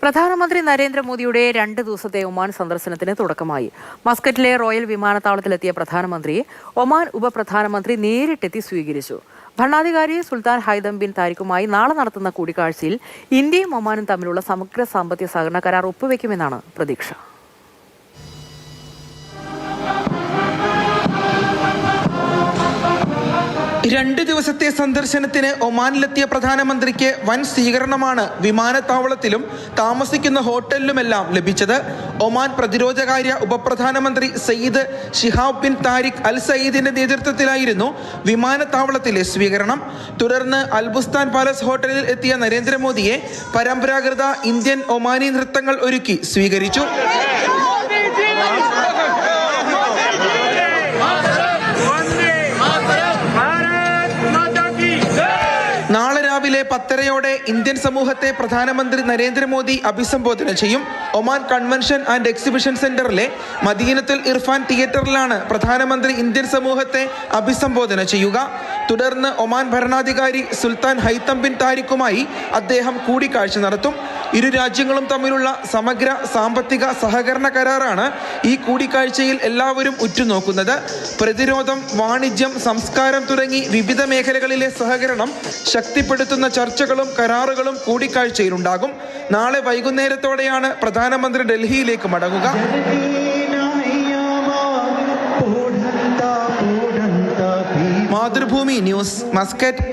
പ്രധാനമന്ത്രി നരേന്ദ്രമോദിയുടെ 2 ദിവസത്തെ ഒമാൻ സന്ദർശനത്തിന് തുടക്കമായി. മസ്കറ്റിലെ റോയൽ വിമാനത്താവളത്തിലെത്തിയ പ്രധാനമന്ത്രിയെ ഒമാൻ ഉപപ്രധാനമന്ത്രി നേരിട്ടെത്തി സ്വീകരിച്ചു. ഭരണാധികാരി സുൽത്താൻ ഹൈതം ബിൻ താരിഖുമായി നാളെ നടത്തുന്ന കൂടിക്കാഴ്ചയിൽ ഇന്ത്യയും ഒമാനും തമ്മിലുള്ള സമഗ്ര സാമ്പത്തിക സഹകരണ കരാർ ഒപ്പുവെക്കുമെന്നാണ് പ്രതീക്ഷ. 2 ദിവസത്തെ സന്ദർശനത്തിന് ഒമാനിലെത്തിയ പ്രധാനമന്ത്രിക്ക് വൻ സ്വീകരണമാണ് വിമാനത്താവളത്തിലും താമസിക്കുന്ന ഹോട്ടലിലുമെല്ലാം ലഭിച്ചത്. ഒമാൻ പ്രതിരോധകാര്യ ഉപപ്രധാനമന്ത്രി സയ്യിദ് ഷിഹാബ് ബിൻ താരിഖ് അൽ സയ്യിദിന്റെ നേതൃത്വത്തിലായിരുന്നു വിമാനത്താവളത്തിലെ സ്വീകരണം. തുടർന്ന് അൽബുസ്താൻ പാലസ് ഹോട്ടലിൽ എത്തിയ നരേന്ദ്രമോദിയെ പരമ്പരാഗത ഇന്ത്യൻ ഒമാനി നൃത്തങ്ങൾ ഒരുക്കി സ്വീകരിച്ചു. നാളെ രാവിലെ 10:30 ഇന്ത്യൻ സമൂഹത്തെ പ്രധാനമന്ത്രി നരേന്ദ്രമോദി അഭിസംബോധന ചെയ്യും. ഒമാൻ കൺവെൻഷൻ ആൻഡ് എക്സിബിഷൻ സെന്ററിലെ മദീനത്തുൽ ഇർഫാൻ തിയേറ്ററിലാണ് പ്രധാനമന്ത്രി ഇന്ത്യൻ സമൂഹത്തെ അഭിസംബോധന ചെയ്യുക. തുടർന്ന് ഒമാൻ ഭരണാധികാരി സുൽത്താൻ ഹൈതം ബിൻ താരിഖുമായി അദ്ദേഹം കൂടിക്കാഴ്ച നടത്തും. ഇരു രാജ്യങ്ങളും തമ്മിലുള്ള സമഗ്ര സാമ്പത്തിക സഹകരണ കരാറാണ് ഈ കൂടിക്കാഴ്ചയിൽ എല്ലാവരും ഉറ്റുനോക്കുന്നത്. പ്രതിരോധം, വാണിജ്യം, സംസ്കാരം തുടങ്ങി വിവിധ മേഖലകളിലെ സഹകരണം ശക്തിപ്പെടുത്തുന്ന ചർച്ചകളും കരാറുകളും കൂടിക്കാഴ്ചയിലുണ്ടാകും. നാളെ വൈകുന്നേരത്തോടെയാണ് പ്രധാനമന്ത്രി ഡൽഹിയിലേക്ക് മടങ്ങുക. Mathrubhumi news, Muscat.